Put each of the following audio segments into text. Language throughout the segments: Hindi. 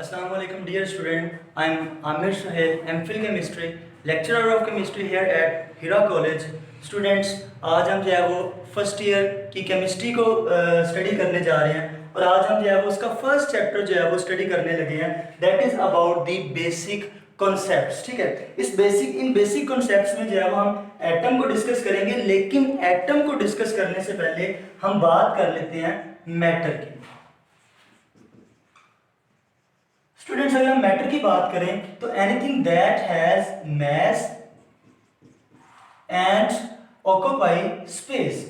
Assalamu alaikum dear student. I am Amir Shahid, MPhil Chemistry, lecturer of chemistry here at Hira College. Students, आज हम जो है वो फर्स्ट ईयर की केमिस्ट्री को स्टडी करने जा रहे हैं और आज हम जो है वो उसका फर्स्ट चैप्टर जो है वो स्टडी करने लगे हैं, that is about the basic concepts. ठीक है, इन बेसिक कॉन्सेप्ट्स में जो है वो हम एटम को डिस्कस करेंगे, लेकिन एटम को डिस्कस करने से पहले हम बात कर लेते हैं मैटर की। स्टूडेंट्स, अगर हम मैटर की बात करें तो anything that has mass and occupy space,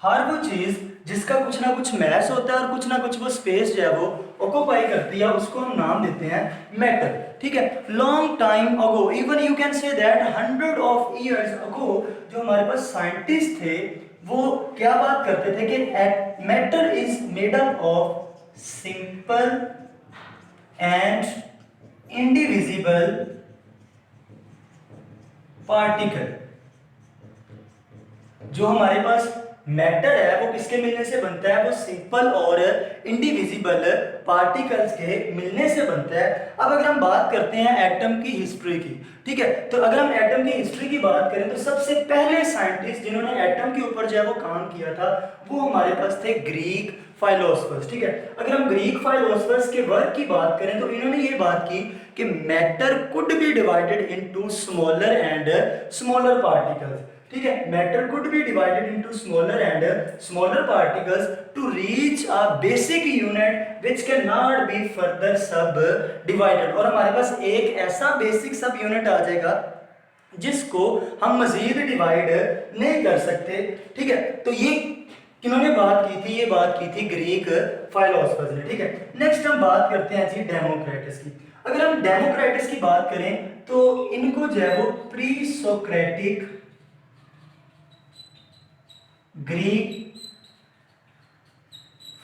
हर वो चीज जिसका कुछ ना कुछ मास होता है और कुछ ना कुछ वो स्पेस जो है वो ऑक्यूपाई करती है, उसको हम नाम देते हैं मैटर। ठीक है, long time ago, even you can say that 100 years अगो, जो हमारे पास साइंटिस्ट थे वो क्या बात करते थे कि matter is made up of simple and indivisible particle। जो हमारे पास मैटर है वो किसके मिलने से बनता है? वो सिंपल और इंडिविजिबल पार्टिकल्स के मिलने से बनता है। अब अगर हम बात करते हैं एटम की हिस्ट्री की, ठीक है, तो अगर हम एटम की हिस्ट्री की बात करें तो सबसे पहले साइंटिस्ट जिन्होंने एटम के ऊपर जो है वो काम किया था वो हमारे पास थे ग्रीक फाइलोसफर्स। ठीक है, अगर हम ग्रीक फाइलोसफर्स के वर्क की बात करें तो इन्होंने ये बात की कि matter could be divided into smaller and smaller particles. ठीक है, matter could be divided into smaller and smaller particles to reach a basic unit which can not be further subdivided. और हमारे पास एक ऐसा बेसिक सब यूनिट आ जाएगा जिसको हम मजीद डिवाइड नहीं कर सकते। ठीक है, तो ये किन्होंने बात की थी? ये बात की थी ग्रीक फाइलोसफर्स ने। ठीक है, नेक्स्ट हम बात करते हैं जी डेमोक्रेटस की। अगर हम डेमोक्रेटस की बात करें तो इनको जो है वो प्री सोक्रेटिक ग्रीक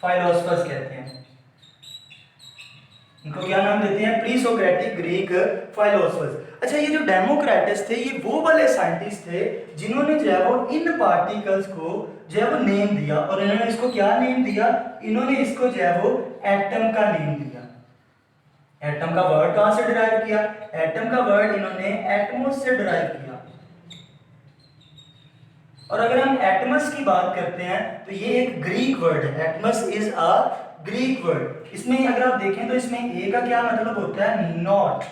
फाइलोसफर्स कहते हैं। इनको क्या नाम देते हैं? Pre Socratic Greek philosophers. अच्छा, ये जो डेमोक्रेटस थे ये वो वाले साइंटिस्ट थे जिन्होंने जो है वो इन पार्टिकल्स को जो है वो नेम दिया, और इन्होंने इसको क्या नेम दिया? इन्होंने इसको जो है वो एटम का नेम दिया। एटम का वर्ड कहां से डिराइव किया? एटम का वर्ड इन्होंने एटमोस से डिराइव किया। और अगर हम एटमस की बात करते हैं तो ये एक ग्रीक वर्ड है। Atoms is a Greek word. इसमें अगर आप देखें तो इसमें ए का क्या मतलब होता है? नॉट,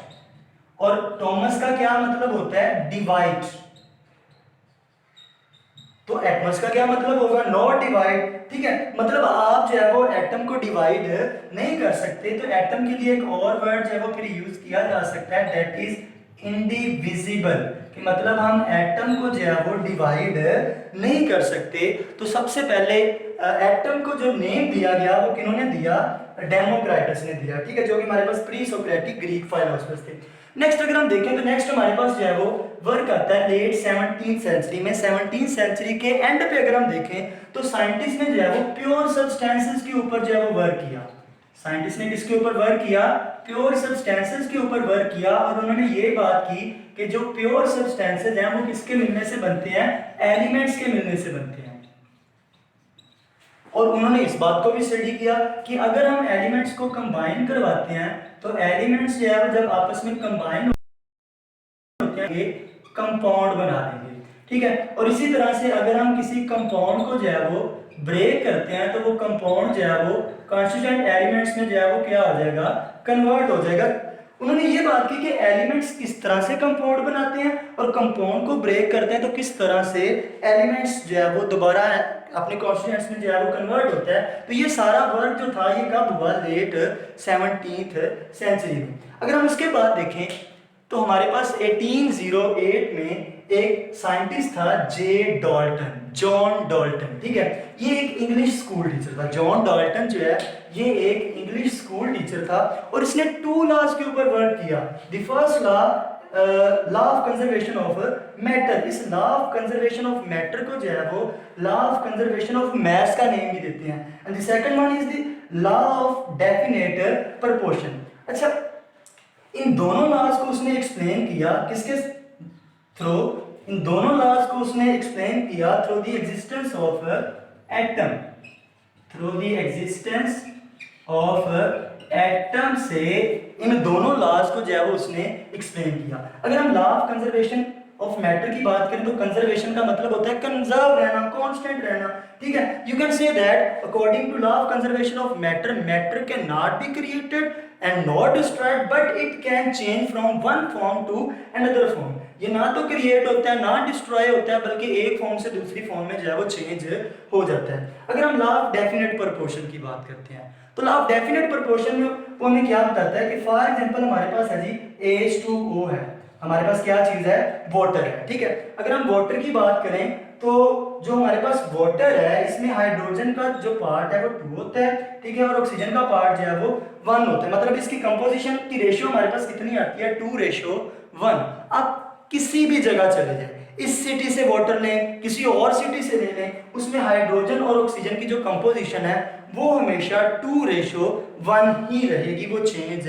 और टॉमस का क्या मतलब होता है? डिवाइड। तो एटमस का क्या मतलब होगा? Not divide. ठीक है, मतलब आप जो है वो एटम को डिवाइड नहीं कर सकते, तो एटम के लिए एक और वर्ड जो है वो फिर यूज किया जा सकता है, दैट इज इंडिविजिबल। कि मतलब हम एटम को जो है वो डिवाइड नहीं कर सकते। तो सबसे पहले एटम को जो नेम दिया गया वो किन्होंने दिया? डेमोक्रेटस ने दिया। ठीक है, जो कि हमारे पास प्री सोक्रेटिक ग्रीक फाइलोसफर्स थे। नेक्स्ट अगर हम देखें तो नेक्स्ट हमारे पास जो है वो वर्क आता है लेट 17th सेंचुरी में। 17th सेंचुरी के एंड पे अगर हम देखें तो साइंटिस्ट ने जो है वो प्योर सब्सटेंसेस के ऊपर जो है वो वर्क किया। साइंटिस्ट ने किसके ऊपर वर्क किया? प्योर सब्सटेंसेस के ऊपर वर्क किया, और उन्होंने ये बात की कि जो प्योर सब्सटेंसेस हैं वो किसके मिलने से बनते हैं? एलिमेंट्स के मिलने से बनते हैं। और उन्होंने इस बात को भी स्टडी किया कि अगर हम एलिमेंट्स को कंबाइन करवाते हैं तो एलिमेंट्स जो है वो जब आपस में कंबाइन होते हैं कंपाउंड बना देंगे। ठीक है, और इसी तरह से अगर हम किसी कंपाउंड को जो है वो ब्रेक करते हैं तो वो कंपाउंड जो है वो कॉन्स्टिट्यूएंट एलिमेंट्स में जो है वो क्या हो जाएगा? कन्वर्ट हो जाएगा। उन्होंने ये बात की कि एलिमेंट्स किस तरह से कंपाउंड बनाते हैं और कंपाउंड को ब्रेक करते हैं तो किस तरह से एलिमेंट्स जो है वो दोबारा अपने कॉन्स्टिट्यूएंट्स में जो है वो कन्वर्ट होता है। तो ये सारा वर्क जो था ये कब हुआ? लेट 17th सेंचुरी में। अगर हम इसके बाद देखें तो हमारे पास 1808 में एक साइंटिस्ट था जॉन डॉल्टन। ठीक है, ये एक इंग्लिश स्कूल टीचर था। जॉन डॉल्टन जो है ये एक इंग्लिश स्कूल टीचर था और इसने 2 लॉज के ऊपर वर्क किया। The first law of conservation of matter. इस law of conservation of matter को जो है वो law of conservation of mass का नेम भी देते हैं। And the second one is the law of definite proportion. अच्छा, इन दोनों लॉज को उसने एक्सप्लेन किया किसके थ्रू? इन दोनों लॉज को उसने एक्सप्लेन किया through the existence of atom. Through the existence of atom से इन दोनों लॉज को जो है वो उसने एक्सप्लेन किया। अगर हम law of conservation of matter की बात करें तो कंजर्वेशन का मतलब होता है कंजर्व रहना, कांस्टेंट रहना, ठीक है। You can say that according to law of conservation of matter, matter can not be created and not destroyed but it can change from one form to another form. ये ना तो क्रिएट होता है ना डिस्ट्रॉय होता है, बल्कि एक फॉर्म से दूसरी फॉर्म में जो है वो चेंज हो जाता है। अगर हम लॉ ऑफ डेफिनेट प्रोपोर्शन की बात करते हैं तो लॉ ऑफ डेफिनेट प्रोपोर्शन में वो हमें क्या बताता है कि फॉर एग्जांपल हमारे पास है जी H2O है, हमारे पास क्या चीज है, वाटर है, ठीक है। अगर हम वाटर की बात करें तो जो हमारे पास वाटर है इसमें हाइड्रोजन का जो पार्ट है वो 2 होता है, ठीक है, और ऑक्सीजन का पार्ट जो है वो 1 होता है। मतलब इसकी कंपोजिशन की रेशियो हमारे पास कितनी आती है, 2:1। आप किसी भी जगह चले जाए, इस सिटी से वाटर लें, किसी और सिटी से ले लें, उसमें हाइड्रोजन और ऑक्सीजन की जो कंपोजिशन है वो हमेशा 2:1 ही रहेगी, वो चेंज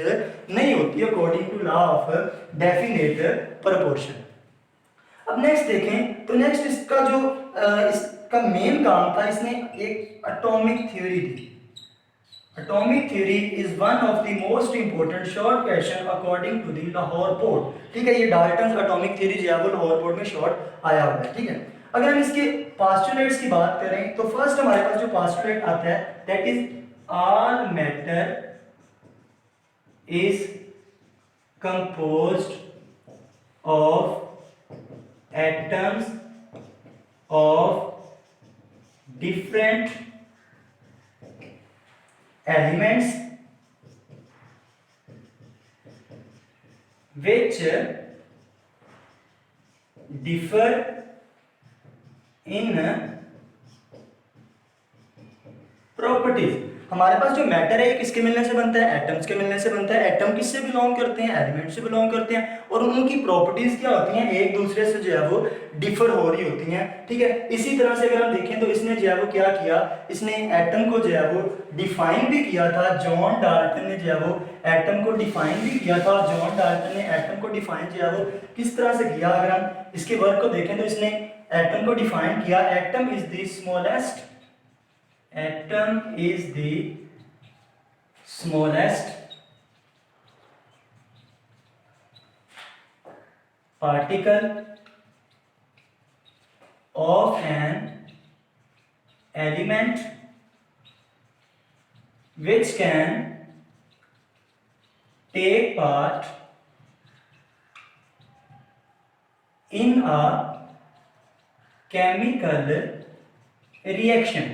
नहीं होती according to law of definite proportion. अब नेक्स्ट देखें तो नेक्स्ट इसका जो इसका मेन काम था, इसने एक atomic theory the. Atomic theory is one of the most important short question according to the Lahore board, ठीक है। ये डाल्टन एटॉमिक थ्योरी जो है वो लाहौर बोर्ड में शॉर्ट आया हुआ है, ठीक है। अगर हम इसके पोस्टुलेट्स की बात करें तो फर्स्ट हमारे पास जो पोस्टुलेट आता है that is all matter is composed of atoms of different elements which differ in properties। हमारे पास जो मैटर है ये किसके मिलने से बनता है, एटम्स के मिलने से बनता है। एटम किससे बिलोंग करते हैं, एलिमेंट से बिलोंग करते हैं, और उनकी प्रॉपर्टीज क्या होती हैं, एक दूसरे से जो है वो डिफर हो रही होती हैं, ठीक है। इसी तरह से अगर हम देखें तो इसने जो है वो क्या किया, इसने एटम को जो है वो डिफाइन भी किया था। जॉन डाल्टन ने जो है वो एटम को डिफाइन भी किया था। जॉन डाल्टन ने एटम को डिफाइन जो है वो किस तरह से किया, अगर हम इसके वर्क को देखें तो इसने एटम को डिफाइन किया, atom is the smallest, atom is the smallest particle of an element which can take part in a chemical reaction।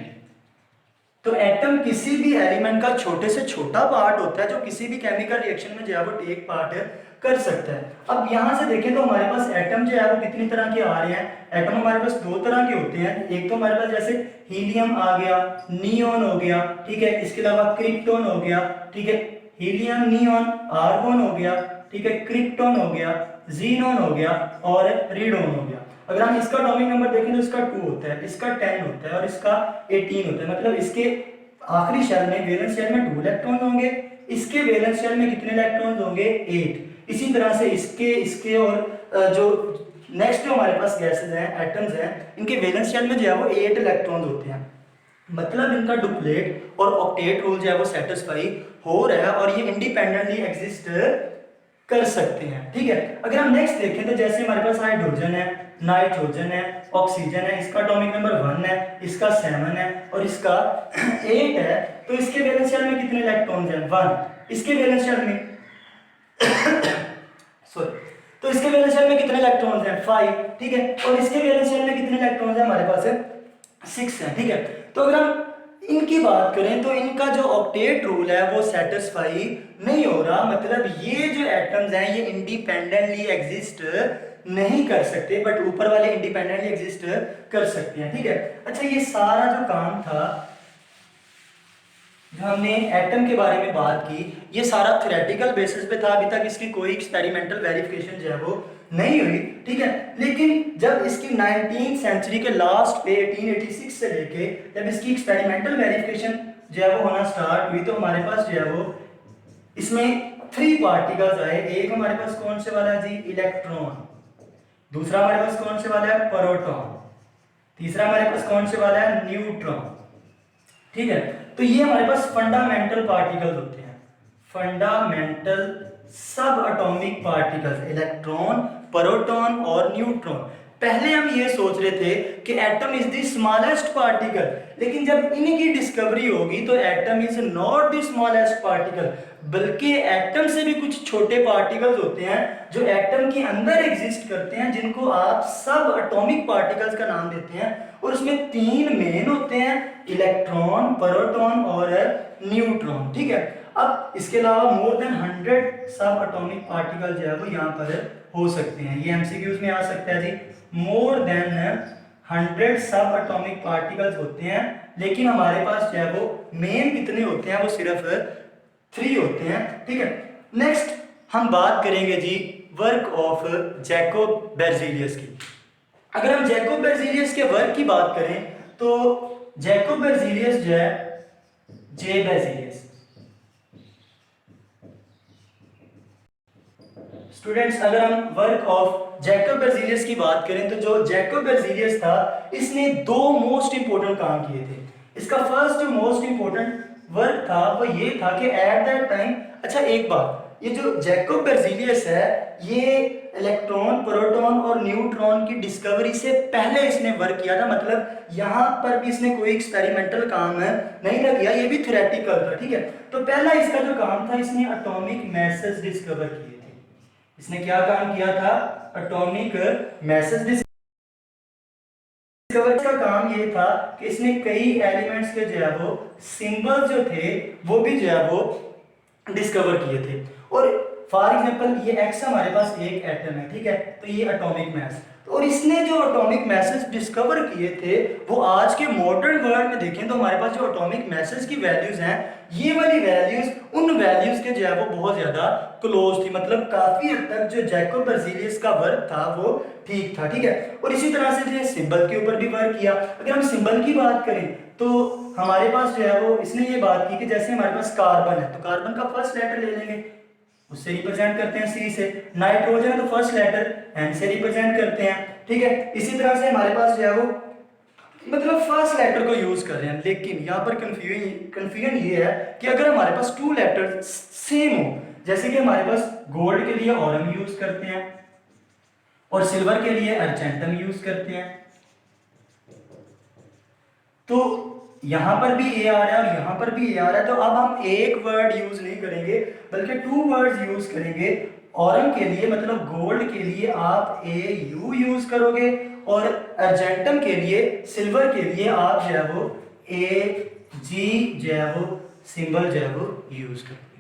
तो एटम किसी भी एलिमेंट का छोटे से छोटा पार्ट होता है जो किसी भी केमिकल रिएक्शन में जो है वो टेक पार्ट कर सकता है। अब यहां से देखें तो हमारे पास एटम जो है वो कितनी तरह के आ रहे हैं। एटम हमारे पास 2 तरह के होते हैं। एक तो हमारे पास जैसे हीलियम आ गया, नियोन हो गया, ठीक है, इसके अलावा क्रिप्टॉन हो गया, ठीक है, हीलियम, नियोन, आर्गोन हो गया, ठीक है, क्रिप्टॉन हो गया, जीनोन हो गया और रेडोन हो गया। अगर हम इसका एटॉमिक नंबर देखें तो इसका 2 होता है, इसका 10 होता है और इसका 18 होता है। मतलब इसके आखिरी शेल में, वैलेंस शेल में 2 इलेक्ट्रॉन होंगे, इसके वैलेंस शेल में कितने इलेक्ट्रॉन होंगे, 8। इसी तरह से इसके और जो नेक्स्ट जो हमारे पास गैसेस हैं, एटम्स हैं, इनके वैलेंस शेल में जो है वो 8 इलेक्ट्रॉन होते हैं। मतलब इनका डुप्लेट और ऑक्टेट रूल जो है वो सेटिस्फाई हो रहा है और ये इंडिपेंडेंटली एग्जिस्ट कर सकते हैं, ठीक है। अगर हम नेक्स्ट देखें तो जैसे हमारे पास हाइड्रोजन है, नाइट्रोजन है, ऑक्सीजन है, इसका एटॉमिक नंबर 1 है, इसका 7 है और इसका 8 है। तो इसके वैलेंस शेल में कितने इलेक्ट्रॉन्स हैं, 1। इसके वैलेंस शेल में सॉरी, तो इसके वैलेंस शेल में कितने इलेक्ट्रॉन्स हैं, 5, ठीक है। और इसके वैलेंस शेल में कितने इलेक्ट्रॉन्स हैं, हमारे पास है 6 है, ठीक है। तो अगर हम इनकी बात करें तो इनका जो ऑक्टेट रूल है वो सेटिस्फाई नहीं हो रहा। मतलब ये जो एटम्स हैं ये इंडिपेंडेंटली एग्जिस्ट नहीं कर सकते, बट ऊपर वाले इंडिपेंडेंटली एग्जिस्ट कर सकते हैं, ठीक है। अच्छा, ये सारा जो काम था जो हमने एटम के बारे में बात की, ये सारा थ्योरेटिकल बेसिस पे था। अभी तक इसकी कोई एक्सपेरिमेंटल वेरिफिकेशन जो है वो नहीं हुई, ठीक है। लेकिन जब इसकी 19th सेंचुरी के लास्ट पे 1886 से लेके जब इसकी एक्सपेरिमेंटल वेरिफिकेशन जो है वो होना स्टार्ट हुई तो हमारे पास जो है वो इसमें 3 पार्टिकल्स आए। एक हमारे पास कौन से वाला है जी, इलेक्ट्रॉन। दूसरा हमारे पास कौन से वाला है, प्रोटॉन। तीसरा हमारे पास कौन से वाला है, न्यूट्रॉन, ठीक है। तो ये हमारे पास फंडामेंटल पार्टिकल्स होते हैं। फंडामेंटल सब एटॉमिक पार्टिकल्स, इलेक्ट्रॉन, प्रोटॉन और न्यूट्रॉन। पहले हम ये सोच रहे थे कि atom is the smallest particle, लेकिन जब इनकी डिस्कवरी होगी तो atom is not the smallest particle, बल्कि एटम से भी कुछ छोटे पार्टिकल्स होते हैं जो एटम के अंदर एग्जिस्ट करते हैं, जिनको आप सब एटॉमिक पार्टिकल्स का नाम देते हैं। और उसमें 3 मेन होते हैं, इलेक्ट्रॉन, प्रोटॉन और न्यूट्रॉन। ठीक है, अब इसके अलावा मोर देन 100 सब एटॉमिक पार्टिकल जो है वो यहाँ पर हो सकते हैं। ये एमसीक्यूज में आ सकता है जी, मोर देन 100 सब एटॉमिक पार्टिकल्स होते हैं, लेकिन हमारे पास जो है वो मेन कितने होते हैं, वो सिर्फ 3 होते हैं। ठीक है, नेक्स्ट हम बात करेंगे जी वर्क ऑफ जैकोब बेrzelius की। अगर हम जैकोब बेrzelius के वर्क की बात करें तो जैकोब बेrzelius जो है, जे बेrzelius, स्टूडेंट्स अगर हम वर्क ऑफ जैकोब बेrzelius की बात करें तो जो जैकोब बेrzelius था, इसने 2 मोस्ट इंपोर्टेंट काम किए थे। इसका फर्स्ट जो मोस्ट इंपोर्टेंट वर्क था वो ये था कि एट दैट टाइम, अच्छा एक बात, ये जो जैकोब बेrzelius है ये इलेक्ट्रॉन, प्रोटॉन और न्यूट्रॉन की डिस्कवरी से पहले इसने वर्क किया था, मतलब यहाँ पर भी इसने कोई एक्सपेरिमेंटल काम नहीं था किया, ये भी थ्योरेटिकल था। ठीक है, तो पहला इसका जो काम था, इसने एटॉमिक मैसेज डिस्कवर किए थे। इसने क्या काम किया था, एटॉमिक मैसेज डिस्कवर का काम ये था कि इसने कई एलिमेंट्स के जो है वो सिंबल जो थे वो भी जो है वो डिस्कवर किए थे। और फॉर एग्जांपल ये एक्स हमारे पास एक एटम है, ठीक है, तो ये एटॉमिक मास, और इसने जो एटॉमिक मैसेज डिस्कवर किए थे वो आज के मॉडर्न वर्ल्ड में देखें तो हमारे पास जो एटॉमिक मैसेज की वैल्यूज हैं, ये वाली वैल्यूज उन वैल्यूज के जो है वो बहुत ज्यादा क्लोज थी, मतलब काफी हद तक जो जैकोब बेrzelius का वर्क था वो ठीक था। ठीक है, और इसी तरह से जो सिंबल के ऊपर भी वर्क किया। अगर हम सिंबल की बात करें तो हमारे पास जो है वो इसने ये बात की कि जैसे हमारे पास कार्बन है तो कार्बन का फर्स्ट लेटर ले लेंगे, उससे रिप्रेजेंट करते हैं सी से। नाइट्रोजन है तो फर्स्ट लेटर एन से रिप्रेजेंट करते हैं। ठीक है, इसी तरह से हमारे पास जो है वो मतलब फर्स्ट लेटर को यूज कर रहे हैं, लेकिन यहाँ पर कंफ्यूजन ये है कि अगर हमारे पास 2 लेटर सेम हो, जैसे कि हमारे पास गोल्ड के लिए ऑरम यूज करते हैं और सिल्वर के लिए अर्जेंटम यूज करते हैं, तो यहां पर भी ए आ रहा है और यहां पर भी ए आ रहा है, तो अब हम एक वर्ड यूज नहीं करेंगे बल्कि 2 वर्ड्स यूज करेंगे। ऑरम के लिए मतलब गोल्ड के लिए आप ए यू यूज करोगे और अर्जेंटम के लिए, सिल्वर के लिए आप जो है वो ए जी जो है वो सिंबल जो है वो यूज करोगे।